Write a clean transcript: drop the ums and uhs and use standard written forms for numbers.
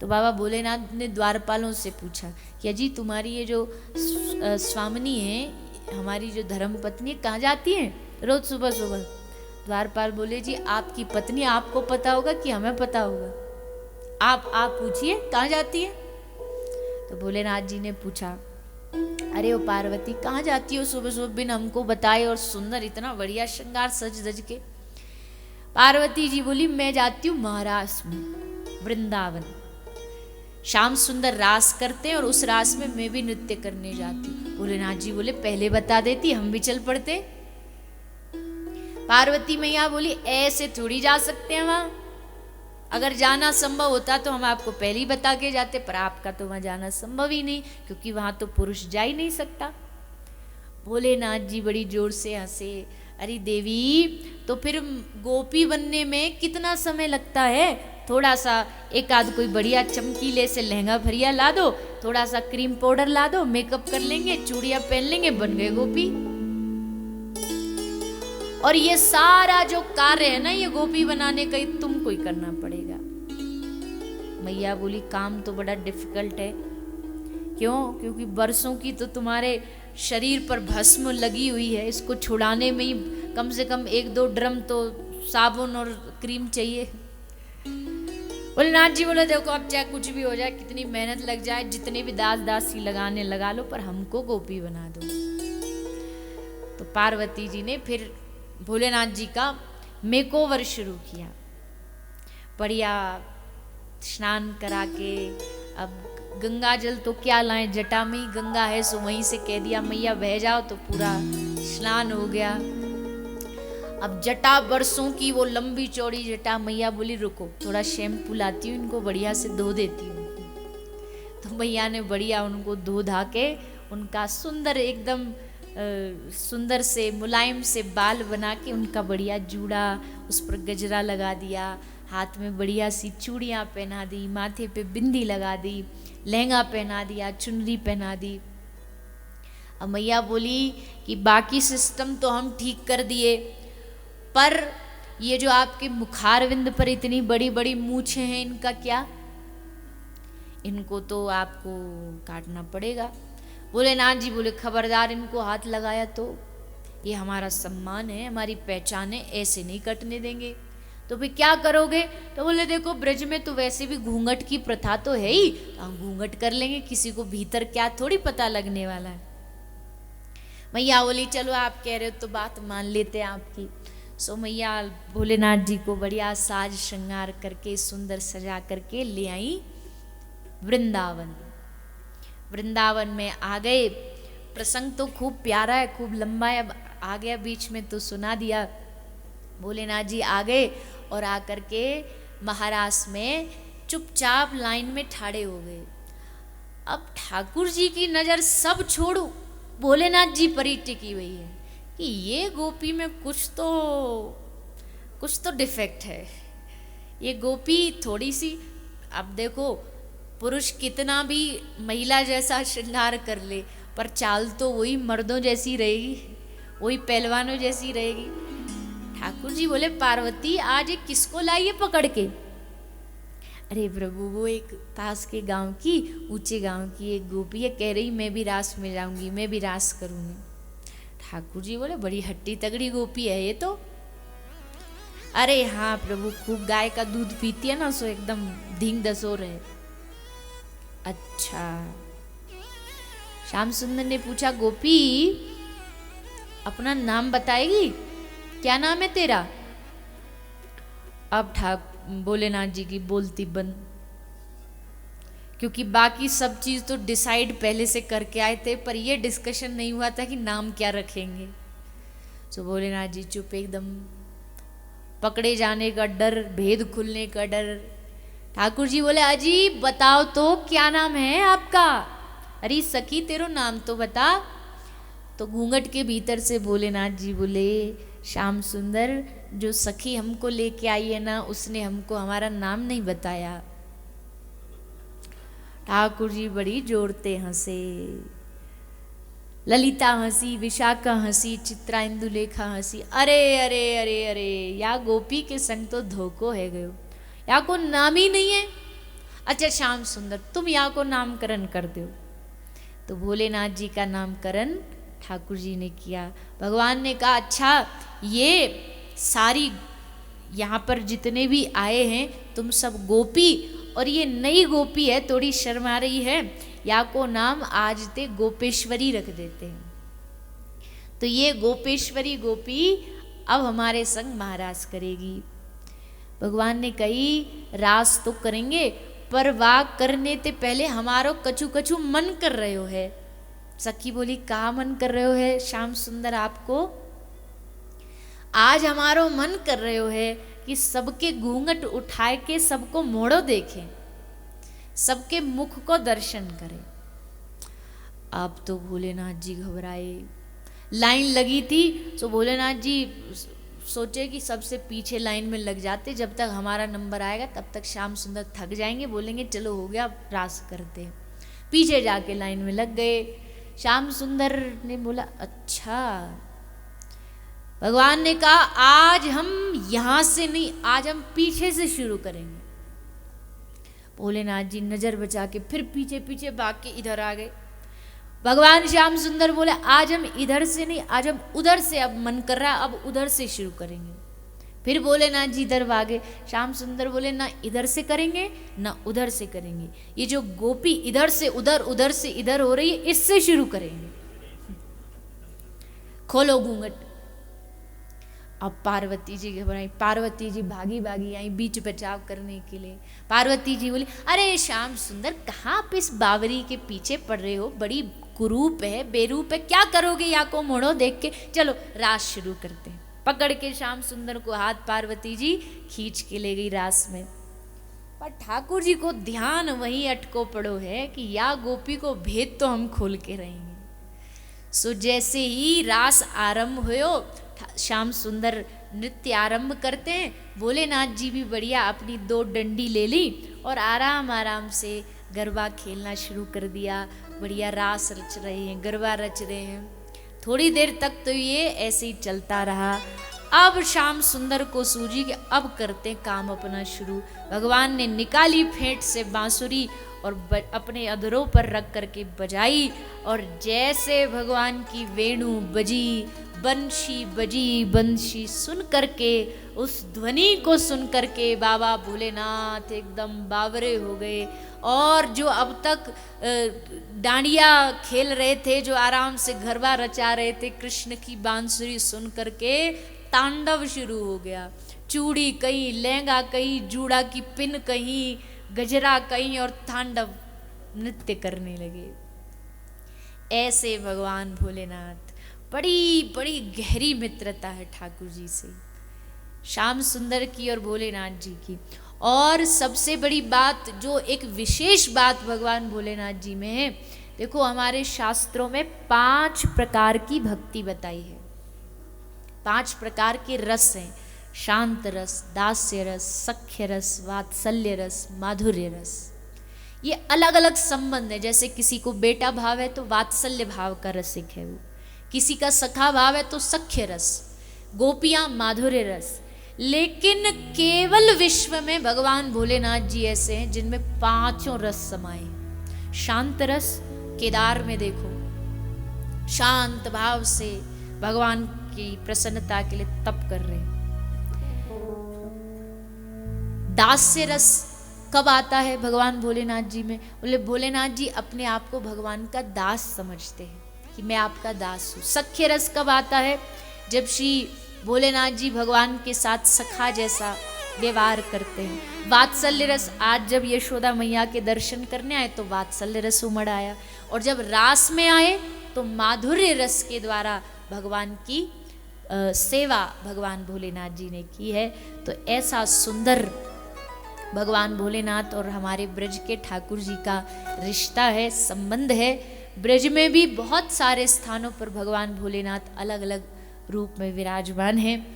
तो बाबा भोलेनाथ ने द्वारपालों से पूछा कि अजी तुम्हारी ये जो स्वामिनी है, हमारी जो धर्म पत्नी कहाँ जाती है रोज सुबह सुबह? द्वारपाल बोले जी आपकी पत्नी, आपको पता होगा कि हमें पता होगा, आप पूछिए कहाँ जाती है। तो भोलेनाथ जी ने पूछा अरे ओ पार्वती कहाँ जाती हो सुबह सुबह बिन हमको बताए, और सुंदर इतना बढ़िया श्रृंगार सज धज के। पार्वती जी बोली मैं जाती हूँ महाराष्ट्र में वृंदावन, श्याम सुंदर रास करते हैं और उस रास में मैं भी नृत्य करने जाती हूँ। भोलेनाथ जी बोले पहले बता देती हम भी चल पड़ते। पार्वती मैया बोली ऐसे थोड़ी जा सकते हैं वहां, अगर जाना संभव होता तो हम आपको पहले ही बता के जाते, पर आपका तो वहां जाना संभव ही नहीं क्योंकि वहां तो पुरुष जा ही नहीं सकता। भोलेनाथ जी बड़ी जोर से हंसे, अरे देवी तो फिर गोपी बनने में कितना समय लगता है, थोड़ा सा एक आध कोई बढ़िया चमकीले से लहंगा भरिया ला दो, थोड़ा सा क्रीम पाउडर ला दो, मेकअप कर लेंगे, चूड़ियां पहन लेंगे, बन गए गोपी। और ये सारा जो कार्य है ना ये गोपी बनाने का तुमको ही करना पड़ेगा। मैया बोली काम तो बड़ा डिफिकल्ट है। क्यों? क्योंकि बरसों की तो तुम्हारे शरीर पर भस्म लगी हुई है, इसको छुड़ाने में ही कम से कम 1-2 ड्रम तो साबुन और क्रीम चाहिए। भोलेनाथ जी बोले देखो अब चाहे कुछ भी हो जाए, कितनी मेहनत लग जाए, जितने भी दास दासी लगाने लगा लो, पर हमको गोपी बना दो। तो पार्वती जी ने फिर भोलेनाथ जी का मेकओवर शुरू किया, बढ़िया स्नान करा के। अब गंगा जल तो क्या लाएं, जटा में ही गंगा है, सो वहीं से कह दिया मैया बह जाओ, तो पूरा स्नान हो गया। अब जटा बरसों की वो लंबी चौड़ी जटा, मैया बोली रुको थोड़ा शैम्पू लाती हूँ, इनको बढ़िया से धो देती हूँ। तो मैया ने बढ़िया उनको धो धा के उनका सुंदर एकदम सुंदर से मुलायम से बाल बना के उनका बढ़िया जूड़ा, उस पर गजरा लगा दिया, हाथ में बढ़िया सी चूड़ियाँ पहना दी, माथे पे बिंदी लगा दी, लहंगा पहना दिया, चुनरी पहना दी। अब मैया बोली कि बाकी सिस्टम तो हम ठीक कर दिए, पर ये जो आपके मुखारविंद पर इतनी बड़ी बड़ी मूछें हैं इनका क्या, इनको तो आपको काटना पड़ेगा। भोलेनाथ जी बोले खबरदार इनको हाथ लगाया तो ये हमारा सम्मान है, हमारी पहचान है, ऐसे नहीं कटने देंगे। तो फिर क्या करोगे? तो बोले देखो ब्रज में तो वैसे भी घूंघट की प्रथा तो है ही, तो हम घूंघट कर लेंगे, किसी को भीतर क्या थोड़ी पता लगने वाला है। मैया बोली चलो आप कह रहे हो तो बात मान लेते हैं आपकी। सो मैया भोलेनाथ जी को बढ़िया साज श्रृंगार करके सुंदर सजा करके ले आई वृंदावन। वृंदावन में आ गए। प्रसंग तो खूब प्यारा है, खूब लंबा है, अब आ गया बीच में तो सुना दिया। भोलेनाथ जी आ गए और आकर के महाराष्ट्र में चुपचाप लाइन में ठाड़े हो गए। अब ठाकुर जी की नज़र सब छोड़ो भोलेनाथ जी पर ही टिकी हुई है कि ये गोपी में कुछ तो डिफेक्ट है, ये गोपी थोड़ी सी। अब देखो पुरुष कितना भी महिला जैसा श्रृंगार कर ले, पर चाल तो वही मर्दों जैसी रहेगी, वही पहलवानों जैसी रहेगी। ठाकुर जी बोले पार्वती आज एक किसको लाइए पकड़ के? अरे प्रभु वो एक पास के गांव की, ऊंचे गांव की एक गोपी है, कह रही मैं भी रास में जाऊंगी, मैं भी रास करूंगी। ठाकुर जी बोले बड़ी हट्टी तगड़ी गोपी है ये तो। अरे हाँ प्रभु खूब गाय का दूध पीती है ना, सो एकदम धींग दसोर है। अच्छा। श्याम सुंदर ने पूछा गोपी अपना नाम बताएगी, क्या नाम है तेरा? अब भोलेनाथ जी की बोलती बंद, क्योंकि बाकी सब चीज तो डिसाइड पहले से करके आए थे, पर ये डिस्कशन नहीं हुआ था कि नाम क्या रखेंगे। तो भोलेनाथ जी चुप एकदम, पकड़े जाने का डर, भेद खुलने का डर। ठाकुर जी बोले अजी बताओ तो क्या नाम है आपका? अरे सखी तेरो नाम तो बता। तो घूंघट के भीतर से भोलेनाथ जी बोले श्याम सुंदर जो सखी हमको लेके आई है ना, उसने हमको हमारा नाम नहीं बताया। ठाकुर जी बड़ी जोरते हंसे, ललिता हंसी, विशाखा हंसी, चित्रा इंदुलेखा हंसी। अरे अरे अरे अरे या गोपी के संग तो धोखो है गयो, या को नाम ही नहीं है। अच्छा श्याम सुंदर तुम यहाँ को नामकरण कर दो। तो भोलेनाथ जी का नामकरण ठाकुर जी ने किया। भगवान ने कहा अच्छा ये सारी यहाँ पर जितने भी आए हैं तुम सब गोपी, और ये नई गोपी है थोड़ी शर्मा रही है, या को नाम आज ते गोपेश्वरी रख देते हैं। तो ये गोपेश्वरी गोपी अब हमारे संग महाराज करेगी। भगवान ने कही रास तो करेंगे पर वाक करने ते पहले हमारो कछु कछु मन कर रहे हो है। सखी बोली कहा मन कर रहे हो है श्याम सुंदर आपको? आज हमारो मन कर रहे हो है कि सबके घूंघट उठाए के सबको मोड़ो देखें, सबके मुख को दर्शन करें। अब तो भोलेनाथ जी घबराए। लाइन लगी थी तो भोलेनाथ जी सोचे कि सबसे पीछे लाइन में लग जाते, जब तक हमारा नंबर आएगा तब तक श्याम सुंदर थक जाएंगे, बोलेंगे चलो हो गया अब रास करते हैं। पीछे जाके लाइन में लग गए। श्याम सुंदर ने बोला अच्छा। भगवान ने कहा आज हम यहां से नहीं, आज हम पीछे से शुरू करेंगे। भोलेनाथ जी नजर बचा के फिर पीछे पीछे भाग के इधर आ गए। भगवान श्याम सुंदर बोले आज हम इधर से नहीं, आज हम उधर से, अब मन कर रहा है अब उधर से शुरू करेंगे। फिर भोलेनाथ जी इधर भागे। श्याम सुंदर बोले ना इधर से करेंगे ना उधर से करेंगे, ये जो गोपी इधर से उधर उधर से इधर हो रही है इससे शुरू करेंगे। खोलो घूंघट। अब पार्वती जी घबराई। पार्वती जी भागी भागी आई बीच बचाव करने के लिए। पार्वती जी बोली अरे श्याम सुंदर कहाँ आप इस बावरी के पीछे पड़ रहे हो, बड़ी कुरूप है बेरूप है, क्या करोगे या को मोड़ो देख के, चलो रास शुरू करते हैं। पकड़ के श्याम सुंदर को हाथ पार्वती जी खींच के ले गई रास में। पर ठाकुर जी को ध्यान वहीं अटको पड़ो है कि या गोपी को भेद तो हम खोल के रहेंगे। सो जैसे ही रास आरंभ हुयो श्याम सुंदर नृत्य आरंभ करते हैं। भोलेनाथ जी भी बढ़िया अपनी 2 डंडी ले ली और आराम आराम से गरबा खेलना शुरू कर दिया। बढ़िया रास रच रहे हैं, गरबा रच रहे हैं। थोड़ी देर तक तो ये ऐसे ही चलता रहा। अब श्याम सुंदर को सूझी कि अब करते काम अपना शुरू। भगवान ने निकाली फेंट से बांसुरी और अपने अधरों पर रख करके बजाई, और जैसे भगवान की वेणु बजी, बंशी बजी, बंशी सुन करके, उस ध्वनि को सुन करके बाबा भोलेनाथ एकदम बावरे हो गए। और जो अब तक डांडिया खेल रहे थे, जो आराम से गरबा रचा रहे थे, कृष्ण की बांसुरी सुन करके तांडव शुरू हो गया। चूड़ी कहीं, लहंगा कहीं, जूड़ा की पिन कहीं, गजरा कहीं, और तांडव नृत्य करने लगे। ऐसे भगवान भोलेनाथ, बड़ी बड़ी गहरी मित्रता है ठाकुर जी से, श्याम सुंदर की और भोलेनाथ जी की। और सबसे बड़ी बात, जो एक विशेष बात भगवान भोलेनाथ जी में है, देखो हमारे शास्त्रों में 5 प्रकार की भक्ति बताई है। 5 प्रकार के रस हैं, शांत रस, दास्य रस, सख्य रस, वात्सल्य रस, माधुर्य रस। ये अलग अलग संबंध है। जैसे किसी को बेटा भाव है तो वात्सल्य भाव का रसिक है वो, किसी का सखा भाव है तो सख्य रस, गोपियां माधुर्य रस। लेकिन केवल विश्व में भगवान भोलेनाथ जी ऐसे हैं जिनमें 5 रस समाये। शांत रस, केदार में देखो शांत भाव से भगवान की प्रसन्नता के लिए तप कर रहे हैं। दास्य रस कब आता है भगवान भोलेनाथ जी में? बोले भोलेनाथ जी अपने आप को भगवान का दास समझते हैं कि मैं आपका दास हूँ। सख्य रस कब आता है? जब श्री भोलेनाथ जी भगवान के साथ सखा जैसा व्यवहार करते हैं। वात्सल्य रस, आज जब यशोदा मैया के दर्शन करने आए तो वात्सल्य रस उमड़ आया, और जब रास में आए तो माधुर्य रस के द्वारा भगवान की सेवा भगवान भोलेनाथ जी ने की है। तो ऐसा सुंदर भगवान भोलेनाथ और हमारे ब्रज के ठाकुर जी का रिश्ता है, संबंध है। ब्रज में भी बहुत सारे स्थानों पर भगवान भोलेनाथ अलग अलग रूप में विराजमान हैं।